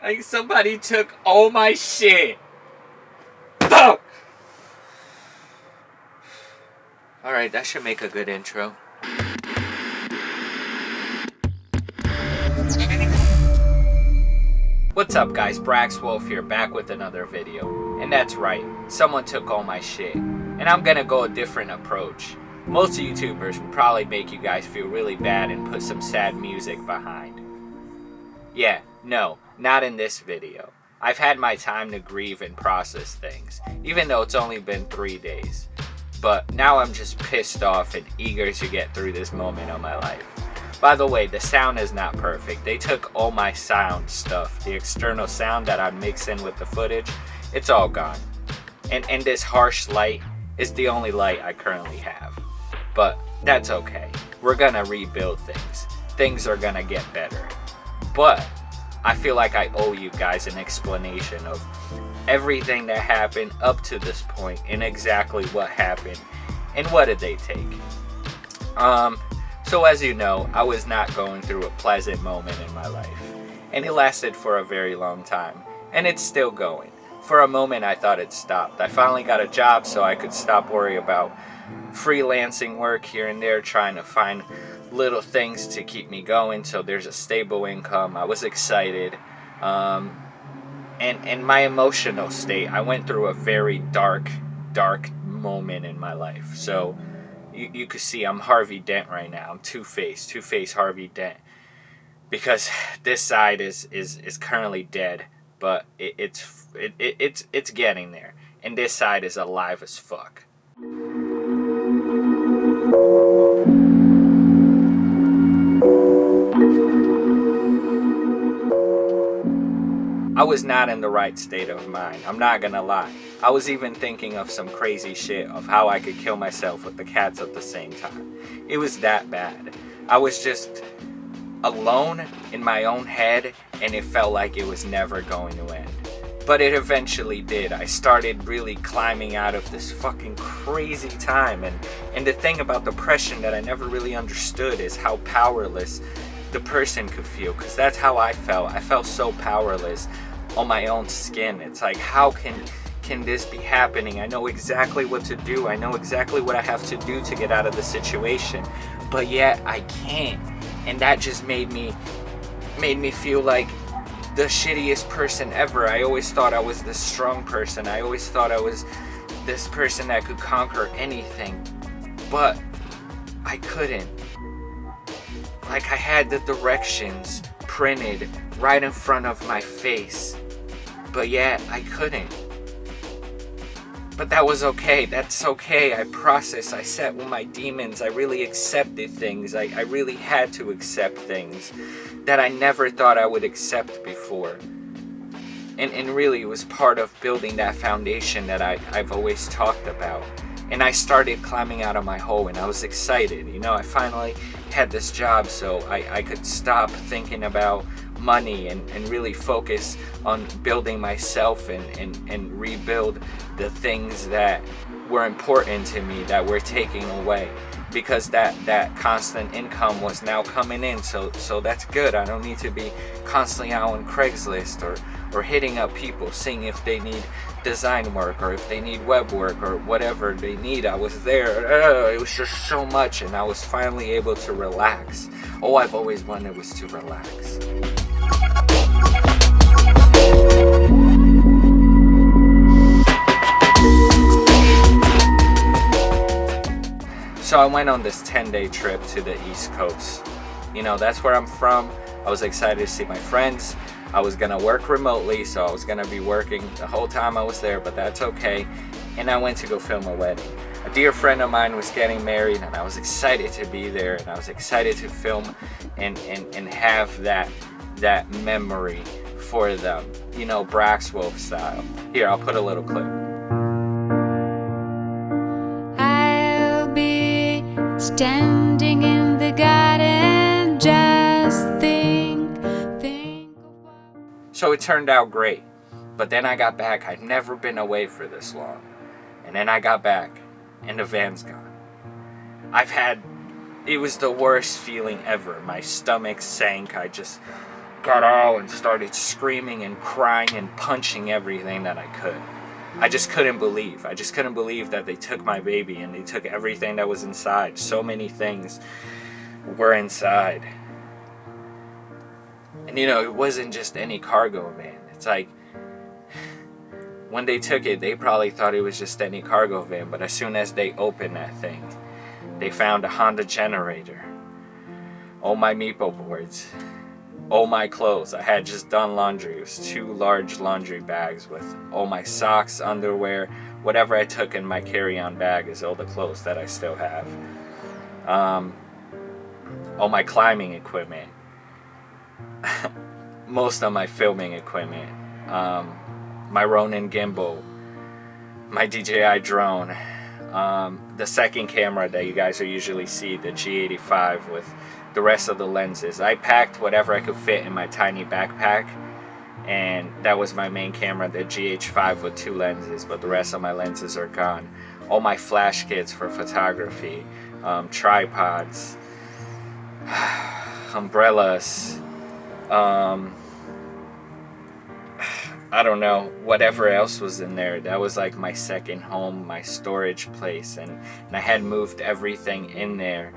Like somebody took all my shit. Fuck! Alright, that should make a good intro. What's up guys, Brax Wolfe here, back with another video. And that's right, someone took all my shit. And I'm gonna go a different approach. Most YouTubers would probably make you guys feel really bad and put some sad music behind. Yeah, no, not in this video. I've had my time to grieve and process things, even though it's only been 3 days. But now I'm just pissed off and eager to get through this moment of my life. By the way, the sound is not perfect. They took all my sound stuff, the external sound that I mix in with the footage, it's all gone. And this harsh light is the only light I currently have. But that's okay. We're gonna rebuild things. Things are gonna get better. But I feel like I owe you guys an explanation of everything that happened up to this point and exactly what happened and what did they take. So as you know, I was not going through a pleasant moment in my life, and it lasted for a very long time, and it's still going. For a moment I thought it stopped. I finally got a job so I could stop worrying about freelancing work here and there, trying to find little things to keep me going so there's a stable income. I was excited. And my emotional state, I went through a very dark moment in my life. So you could see I'm Harvey Dent right now. I'm Two-Face Harvey Dent. Because this side is currently dead, but it's getting there. And this side is alive as fuck. I was not in the right state of mind, I'm not gonna lie. I was even thinking of some crazy shit of how I could kill myself with the cats at the same time. It was that bad. I was just alone in my own head, and it felt like it was never going to end. But it eventually did. I started really climbing out of this fucking crazy time, and the thing about depression that I never really understood is how powerless the person could feel, because that's how I felt. I felt so powerless on my own skin. It's like, how can this be happening? I know exactly what to do. I know exactly what I have to do to get out of the situation, but yet I can't. And that just made me feel like the shittiest person ever. I always thought I was this strong person. I always thought I was this person that could conquer anything, but I couldn't. Like, I had the directions printed right in front of my face, but yet I couldn't. But that was okay. That's okay. I processed. I sat with my demons. I really accepted things. I really had to accept things that I never thought I would accept before. And really, it was part of building that foundation that I've always talked about. And I started climbing out of my hole, and I was excited. You know, I finally had this job, so I could stop thinking about money and really focus on building myself and rebuild the things that were important to me that were taking away, because that constant income was now coming in, so that's good. I don't need to be constantly out on Craigslist or hitting up people seeing if they need design work or if they need web work or whatever they need. I was there. It was just so much, and I was finally able to relax. All I've always wanted was to relax. So I went on this 10-day trip to the East Coast. You know, that's where I'm from. I was excited to see my friends. I was gonna work remotely, so I was gonna be working the whole time I was there, but that's okay. And I went to go film a wedding. A dear friend of mine was getting married, and I was excited to be there, and I was excited to film and have that memory for them. You know, Brax Wolfe style. Here, I'll put a little clip. Standing in the garden, just think. So it turned out great, but then I got back. I'd never been away for this long, and then I got back, and the van's gone. It was the worst feeling ever. My stomach sank. got out and started screaming and crying and punching everything that I could. I just couldn't believe. I just couldn't believe that they took my baby and they took everything that was inside. So many things were inside. And it wasn't just any cargo van. It's like, when they took it, they probably thought it was just any cargo van. But as soon as they opened that thing, they found a Honda generator, all my Meepo boards, all my clothes. I had just done laundry. It was 2 large laundry bags with all my socks, underwear, whatever I took in my carry-on bag is all the clothes that I still have. All my climbing equipment, most of my filming equipment, my Ronin gimbal, my DJI drone, the second camera that you guys will usually see, the G85 with the rest of the lenses. I packed whatever I could fit in my tiny backpack, and that was my main camera, the GH5 with 2 lenses, but the rest of my lenses are gone. All my flash kits for photography, tripods, umbrellas, I don't know, whatever else was in there. That was like my second home, my storage place, and I had moved everything in there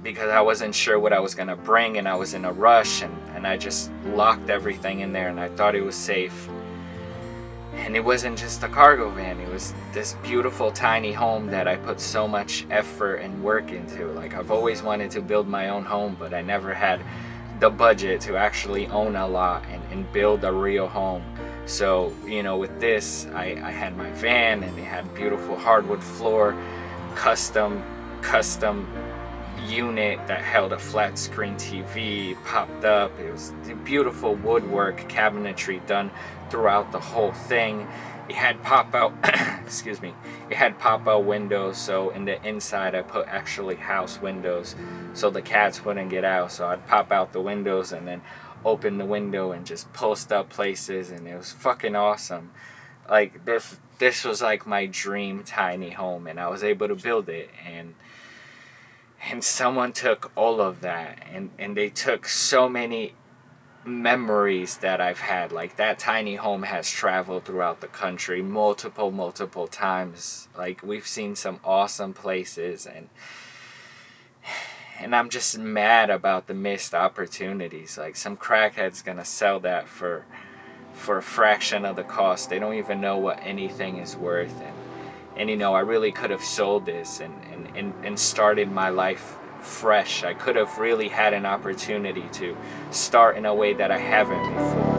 because I wasn't sure what I was going to bring, and I was in a rush, and I just locked everything in there, and I thought it was safe. And it wasn't just a cargo van, it was this beautiful tiny home that I put so much effort and work into. Like, I've always wanted to build my own home, but I never had the budget to actually own a lot and build a real home. So, with this, I had my van, and it had beautiful hardwood floor, custom unit that held a flat screen TV, popped up. It was beautiful woodwork, cabinetry done throughout the whole thing. It had pop-out excuse me, it had pop-out windows, so in the inside I put actually house windows so the cats wouldn't get out. So I'd pop out the windows and then open the window and just post up places, and it was fucking awesome. Like, this was like my dream tiny home, and I was able to build it, and someone took all of that, and they took so many memories that I've had. Like, that tiny home has traveled throughout the country multiple times. Like, we've seen some awesome places, and I'm just mad about the missed opportunities. Like, some crackhead's gonna sell that for a fraction of the cost. They don't even know what anything is worth, and I really could have sold this and started my life fresh. I could have really had an opportunity to start in a way that I haven't before.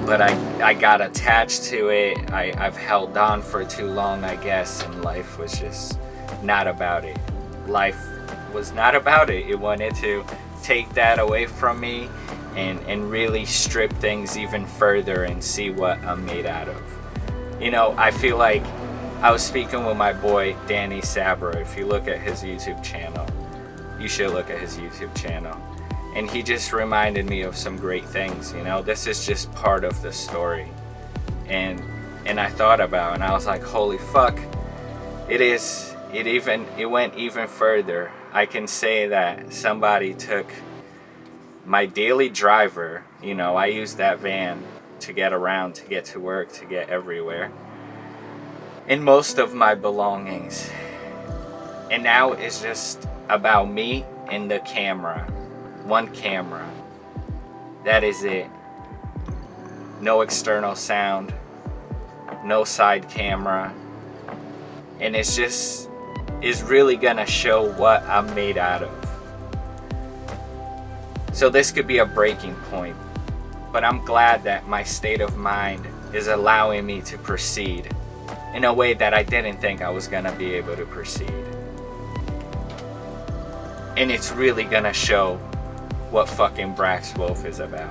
But I got attached to it. I've held on for too long, I guess, and life was just not about it. Life was not about it. It wanted to take that away from me and really strip things even further and see what I'm made out of. I feel like I was speaking with my boy Danny Sabra. If you look at his YouTube channel, you should look at his YouTube channel. And he just reminded me of some great things. This is just part of the story. And I thought about it, and I was like, holy fuck, it went even further. I can say that somebody took my daily driver. I use that van to get around, to get to work, to get everywhere, and most of my belongings. And now it's just about me and the camera. One camera. That is it. No external sound, no side camera, and it's really gonna show what I'm made out of. So this could be a breaking point, but I'm glad that my state of mind is allowing me to proceed in a way that I didn't think I was gonna be able to proceed. And it's really gonna show what fucking Brax Wolfe is about.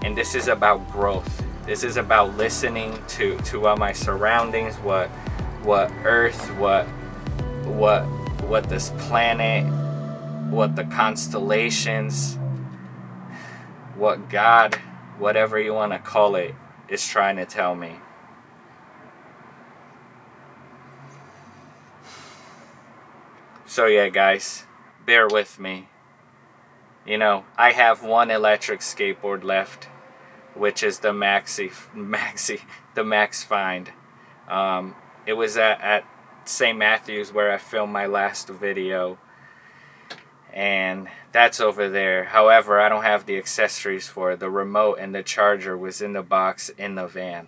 And this is about growth. This is about listening to my surroundings, what Earth, what this planet, what the constellations, what God, whatever you want to call it, is trying to tell me. So yeah, guys, bear with me. You know, I have one electric skateboard left, which is the the Max Find. It was at St. Matthew's where I filmed my last video, and that's over there. However, I don't have the accessories for it. The remote and the charger was in the box in the van.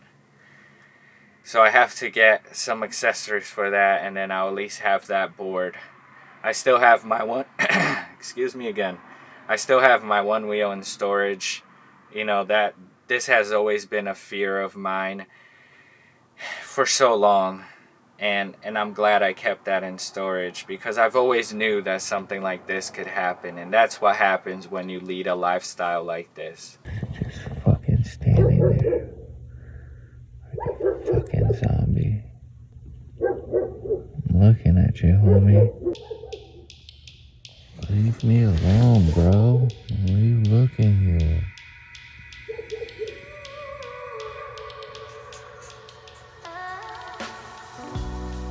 So I have to get some accessories for that, and then I'll at least have that board. I still have my one, excuse me again. I still have my one wheel in storage. You know, that this has always been a fear of mine for so long. And I'm glad I kept that in storage, because I've always knew that something like this could happen. And that's what happens when you lead a lifestyle like this. Just fucking standing there like a fucking zombie. I'm looking at you, homie. Leave me alone, bro. What are you looking here?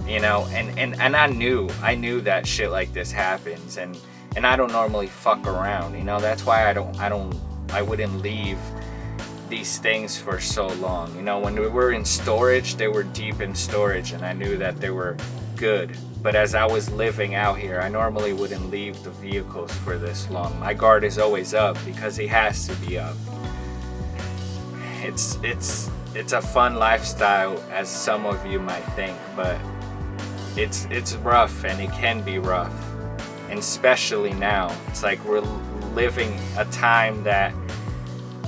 You know, and I knew that shit like this happens, and I don't normally fuck around, you know. That's why I wouldn't leave these things for so long. You know, when we were in storage, they were deep in storage, and I knew that they were good. But as I was living out here, I normally wouldn't leave the vehicles for this long. My guard is always up because he has to be up. It's a fun lifestyle, as some of you might think, but it's rough, and it can be rough. And especially now, it's like we're living a time that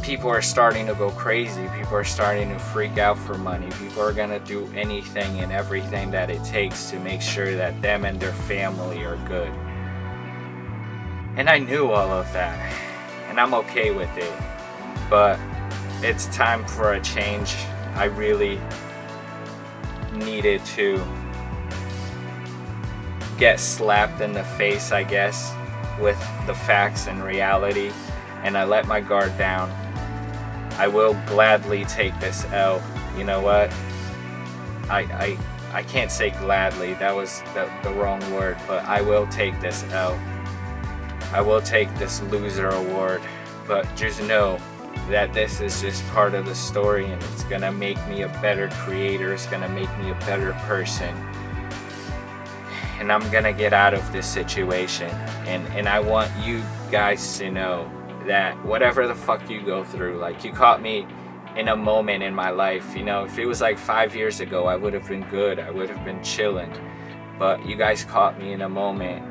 people are starting to go crazy. People are starting to freak out for money. People are gonna do anything and everything that it takes to make sure that them and their family are good. And I knew all of that, and I'm okay with it. But it's time for a change. I really needed to get slapped in the face, I guess, with the facts and reality, and I let my guard down. I will gladly take this L. You know what? I can't say gladly. That was the wrong word, but I will take this L. I will take this loser award, but just know that this is just part of the story, and it's gonna make me a better creator. It's gonna make me a better person. And I'm gonna get out of this situation. And I want you guys to know that whatever the fuck you go through, like, you caught me in a moment in my life. You know, if it was like 5 years ago, I would have been good. I would have been chilling. But you guys caught me in a moment,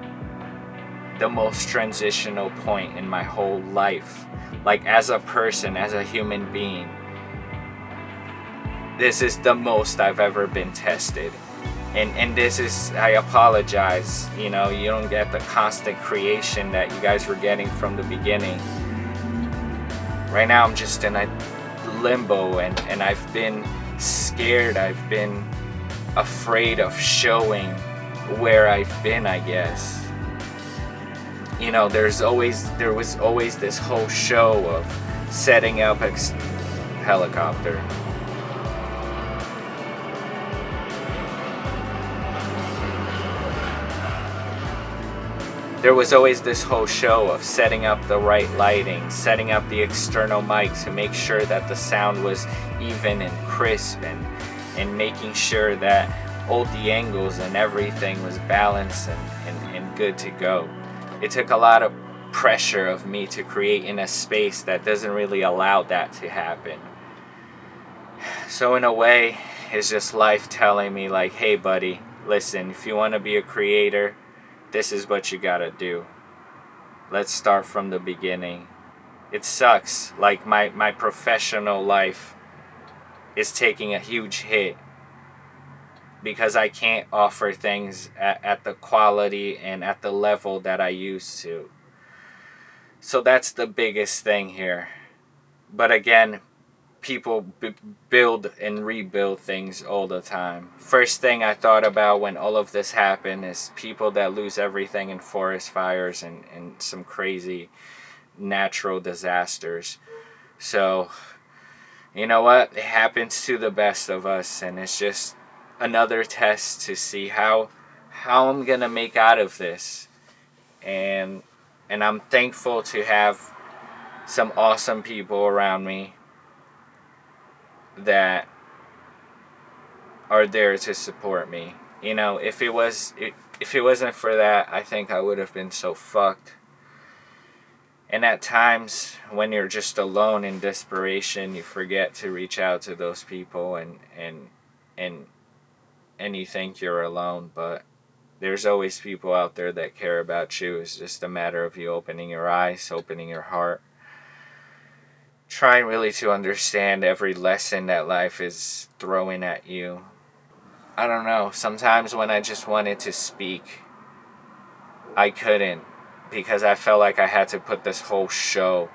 the most transitional point in my whole life. Like, as a person, as a human being, this is the most I've ever been tested. And this is, I apologize, you know, you don't get the constant creation that you guys were getting from the beginning. Right now I'm just in a limbo, and I've been scared, I've been afraid of showing where I've been, I guess. You know, there was always this whole show of setting up helicopter. There was always this whole show of setting up the right lighting, setting up the external mic to make sure that the sound was even and crisp, and making sure that all the angles and everything was balanced and good to go. It took a lot of pressure of me to create in a space that doesn't really allow that to happen. So in a way, it's just life telling me, like, hey buddy, listen, if you want to be a creator, this is what you gotta do. Let's start from the beginning. It sucks. Like, my professional life is taking a huge hit because I can't offer things at the quality and at the level that I used to. So that's the biggest thing here. But again, people build and rebuild things all the time. First thing I thought about when all of this happened is people that lose everything in forest fires and some crazy natural disasters. So You know what? It happens to the best of us, and it's just another test to see how I'm gonna make out of this. And I'm thankful to have some awesome people around me that are there to support me. You know, if it wasn't for that, I think I would have been so fucked. And at times, when you're just alone in desperation, you forget to reach out to those people, and you think you're alone. But there's always people out there that care about you. It's just a matter of you opening your eyes, opening your heart, trying really to understand every lesson that life is throwing at you. I don't know. Sometimes when I just wanted to speak, I couldn't, because I felt like I had to put this whole show,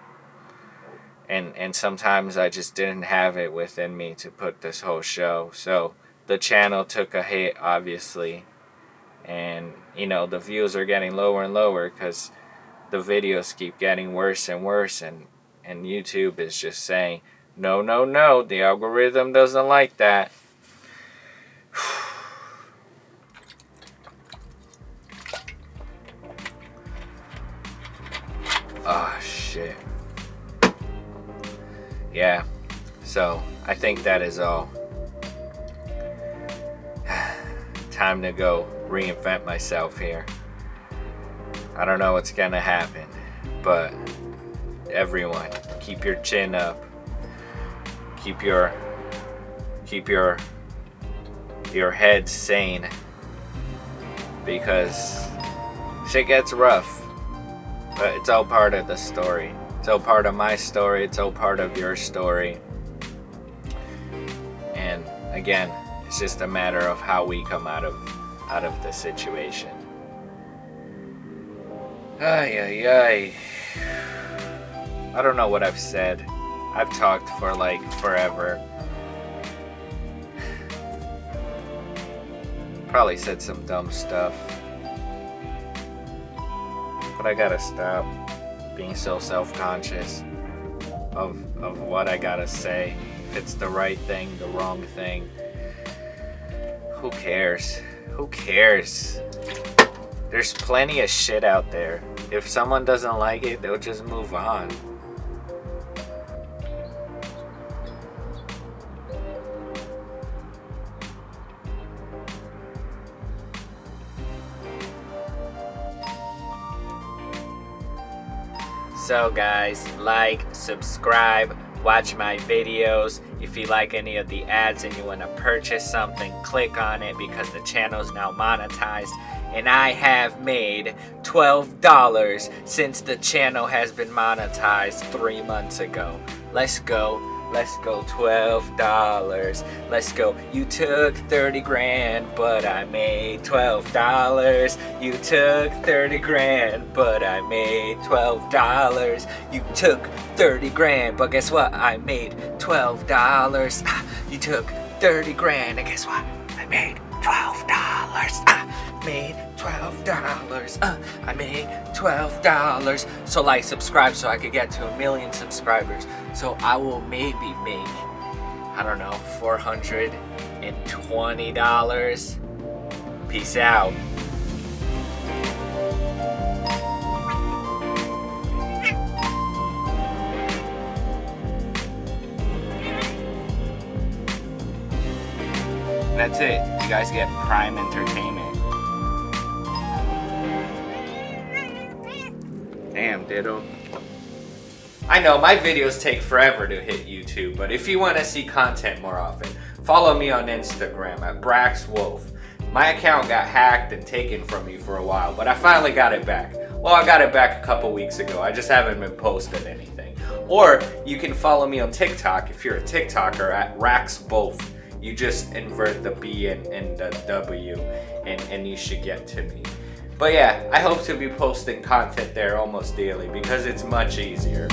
and sometimes I just didn't have it within me to put this whole show. So the channel took a hit, obviously, and you know, the views are getting lower and lower because the videos keep getting worse and worse, and YouTube is just saying, no, no, no, the algorithm doesn't like that. Oh, shit. Yeah, so I think that is all. Time to go reinvent myself here. I don't know what's gonna happen, but everyone, keep your chin up. Keep your head sane, because shit gets rough. But it's all part of the story. It's all part of my story. It's all part of your story. And again, it's just a matter of how we come out of the situation. Ay, ay, ay. I don't know what I've said. I've talked for like forever. Probably said some dumb stuff. But I gotta stop being so self-conscious of what I gotta say. If it's the right thing, the wrong thing. Who cares? Who cares? There's plenty of shit out there. If someone doesn't like it, they'll just move on. So guys, like, subscribe, watch my videos. If you like any of the ads and you want to purchase something, click on it, because the channel's now monetized. And I have made $12 since the channel has been monetized 3 months ago. Let's go. Let's go, $12. Let's go. You took 30 grand, but I made $12. You took 30 grand, but I made $12. You took 30 grand, but guess what? I made $12. You took 30 grand, and guess what? I made $12. Made $12. I made $12. So like, subscribe so I could get to 1 million subscribers. So I will maybe make, I don't know, $420. Peace out. That's it. You guys get Prime Entertainment. Damn, Ditto. I know my videos take forever to hit YouTube, but if you want to see content more often, follow me on Instagram at Brax Wolfe. My account got hacked and taken from me for a while, but I finally got it back. Well, I got it back a couple weeks ago. I just haven't been posting anything. Or you can follow me on TikTok if you're a TikToker at Brax Wolfe. You just invert the B and the W, and you should get to me. But yeah, I hope to be posting content there almost daily because it's much easier.